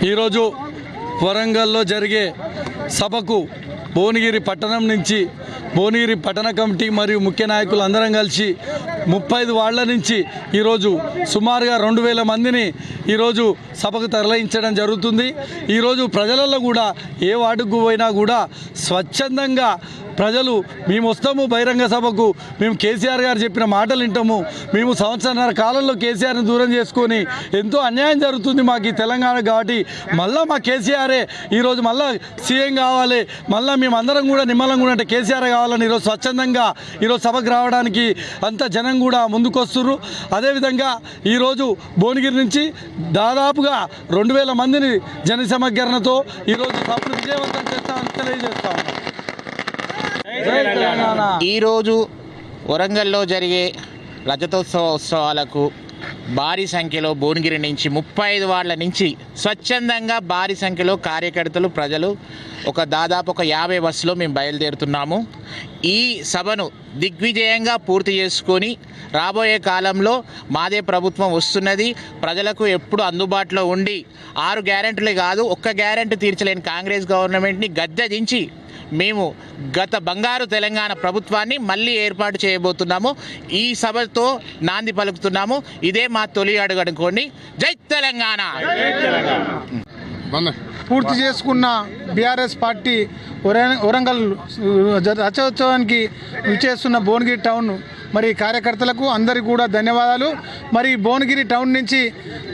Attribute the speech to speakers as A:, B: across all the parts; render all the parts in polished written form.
A: ఈరోజు వరంగల్లో జరిగే సభకు భువనగిరి పట్టణం నుంచి భువనగిరి పట్టణ కమిటీ మరియు ముఖ్య నాయకులు అందరం కలిసి 35 వార్డుల నుంచి ఈరోజు సుమారుగా 2000 మందిని ఈరోజు సభకు తరలించడం జరుగుతుంది. ఈరోజు ప్రజలలో కూడా ఏ వార్డుకు పోయినా కూడా స్వచ్ఛందంగా ప్రజలు మేము వస్తాము బహిరంగ సభకు, మేము కేసీఆర్ గారు చెప్పిన మాటలు వింటాము, మేము సంవత్సరాల కాలంలో కేసీఆర్ని దూరం చేసుకొని ఎంతో అన్యాయం జరుగుతుంది మాకు ఈ తెలంగాణ కాబట్టి మళ్ళీ మా కేసీఆరే ఈరోజు మళ్ళీ సీఎం కావాలి, మళ్ళీ మేము అందరం కూడా నిమ్మలంగా ఉన్నట్టు కేసీఆర్ కావాలని ఈరోజు స్వచ్ఛందంగా ఈరోజు సభకు రావడానికి అంత జనం కూడా ముందుకొస్తున్నారు. అదేవిధంగా ఈరోజు భువనగిరి నుంచి దాదాపుగా 2000 మందిని జన సమీకరణతో ఈరోజు సభను విజయవంతం చేస్తామని తెలియజేస్తాము.
B: ఈరోజు వరంగల్లో జరిగే రజతోత్సవాలకు భారీ సంఖ్యలో భువనగిరి నుంచి 35 వార్డుల నుంచి స్వచ్ఛందంగా భారీ సంఖ్యలో కార్యకర్తలు ప్రజలు దాదాపు 50 బస్సులో మేము బయలుదేరుతున్నాము. ఈ సభను దిగ్విజయంగా పూర్తి చేసుకొని రాబోయే కాలంలో మాదే ప్రభుత్వం వస్తున్నది, ప్రజలకు ఎప్పుడు అందుబాటులో ఉండి 6 గ్యారెంటీలే కాదు ఒక్క గ్యారెంటీ తీర్చలేని కాంగ్రెస్ గవర్నమెంట్ని గద్దెదించి మేము గత బంగారు తెలంగాణ ప్రభుత్వాన్ని మళ్ళీ ఏర్పాటు చేయబోతున్నాము. ఈ సభతో నాంది పలుకుతున్నాము. ఇదే మా తొలి అడుగు అనుకోండి. జై తెలంగాణ.
C: పూర్తి చేసుకున్న బీఆర్ఎస్ పార్టీ వరంగల్ రథోత్సవానికి విచ్చేస్తున్న భువనగిరి టౌన్ మరి కార్యకర్తలకు అందరికీ కూడా ధన్యవాదాలు. మరి భువనగిరి టౌన్ నుంచి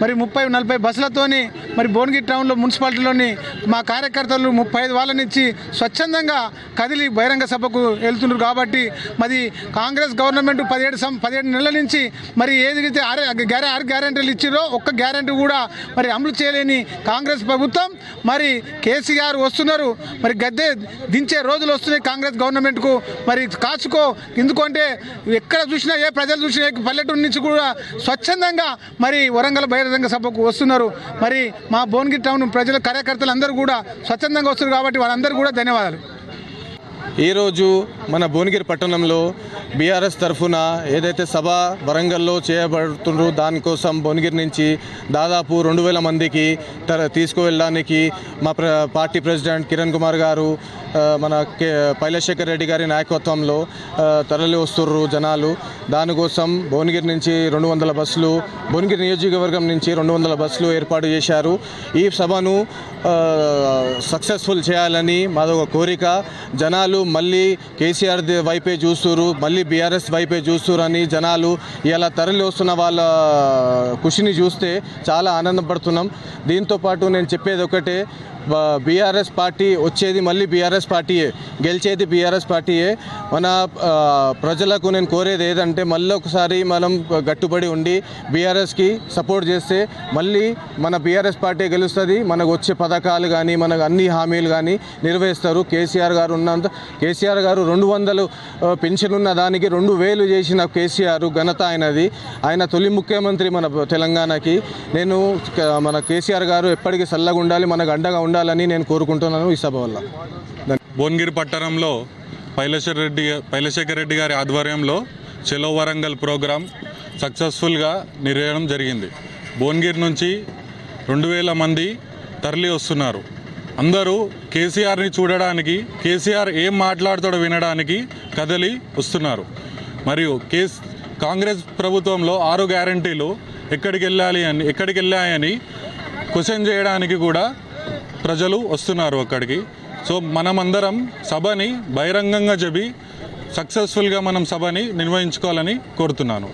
C: మరి 30-40 బస్సులతోని మరి భువనగిరి టౌన్లో మున్సిపాలిటీలోని మా కార్యకర్తలు 35 వాళ్ళ నుంచి స్వచ్ఛందంగా కదిలి బహిరంగ సభకు వెళ్తున్నారు. కాబట్టి మరి కాంగ్రెస్ గవర్నమెంట్ 17 నెలల నుంచి మరి ఏదైతే 6 గ్యారెంటీలు ఇచ్చిరో ఒక్క గ్యారెంటీ కూడా మరి అమలు చేయలేని కాంగ్రెస్ ప్రభుత్వం మరి కేసీఆర్ వస్తున్నారు, మరి గద్దె దించే రోజులు వస్తున్నాయి కాంగ్రెస్ గవర్నమెంట్కు. మరి కాచుకో, ఎందుకంటే ఎక్కడ చూసినా ఏ ప్రజలు చూసినా పల్లెటూరు నుంచి కూడా స్వచ్ఛందంగా మరి వరంగల్ బహిరంగ సభకు వస్తున్నారు. మరి మా భువనగిరి టౌన్ ప్రజల కార్యకర్తలు అందరూ కూడా స్వచ్ఛందంగా వస్తున్నారు కాబట్టి వాళ్ళందరూ కూడా ధన్యవాదాలు.
D: ఈరోజు మన భువనగిరి పట్టణంలో బీఆర్ఎస్ తరఫున ఏదైతే సభ వరంగల్లో చేయబడుతుందో దానికోసం భువనగిరి నుంచి దాదాపు 2000 మందికి తీసుకువెళ్ళడానికి మా పార్టీ ప్రెసిడెంట్ కిరణ్ కుమార్ గారు, మన పైలశేఖర్ రెడ్డి గారి నాయకత్వంలో తరలి వస్తుర్రు జనాలు. దానికోసం భువనగిరి నుంచి 200 బస్సులు, భువనగిరి నియోజకవర్గం నుంచి 200 బస్సులు ఏర్పాటు చేశారు. ఈ సభను సక్సెస్ఫుల్ చేయాలని మాదొక కోరిక. జనాలు మళ్ళీ కేసీఆర్ వైపే చూస్తున్నారు, మళ్ళీ బీఆర్ఎస్ వైపే చూస్తున్నారు జనాలు ఇలా తరలి వస్తున్న వాళ్ళ ఖుషిని చూస్తే చాలా ఆనందపడుతున్నాం. దీంతోపాటు నేను చెప్పేది ఒకటే, బీఆర్ఎస్ పార్టీ వచ్చేది మళ్ళీ బీఆర్ఎస్ పార్టీయే, గెలిచేది బీఆర్ఎస్ పార్టీయే. మన ప్రజలకు నేను కోరేది ఏదంటే మళ్ళీ ఒకసారి మనం గట్టుబడి ఉండి బీఆర్ఎస్కి సపోర్ట్ చేస్తే మళ్ళీ మన బీఆర్ఎస్ పార్టీ గెలుస్తుంది. మనకు వచ్చే పథకాలు కానీ మనకు అన్ని హామీలు కానీ నెరవేరుస్తారు. కేసీఆర్ గారు 200 పెన్షన్ ఉన్న దానికి 2000 చేసిన కేసీఆర్ ఘనత ఆయనది. ఆయన తొలి ముఖ్యమంత్రి మన తెలంగాణకి. నేను మన కేసీఆర్ గారు ఎప్పటికీ చల్లగా ఉండాలి, మనకు అండగా ఉండాలని నేను కోరుకుంటున్నాను ఈ సభ వల్ల.
E: భువనగిరి పట్టణంలో పైలశేఖర్ రెడ్డి గారి ఆధ్వర్యంలో చెలో వరంగల్ ప్రోగ్రాం సక్సెస్ఫుల్గా నిర్వహించడం జరిగింది. భువనగిరి నుంచి 2000 మంది తరలి వస్తున్నారు. అందరూ కేసీఆర్ని చూడడానికి, కేసీఆర్ ఏం మాట్లాడుతాడో వినడానికి కదలి వస్తున్నారు. మరియు కాంగ్రెస్ ప్రభుత్వంలో 6 గ్యారంటీలు ఎక్కడికి వెళ్ళాయని క్వశ్చన్ చేయడానికి కూడా ప్రజలు వస్తున్నారు అక్కడికి. సో మనమందరం సభని బహిరంగంగా చెప్పి సక్సెస్ఫుల్గా మనం సభని నిర్వహించుకోవాలని కోరుతున్నాను.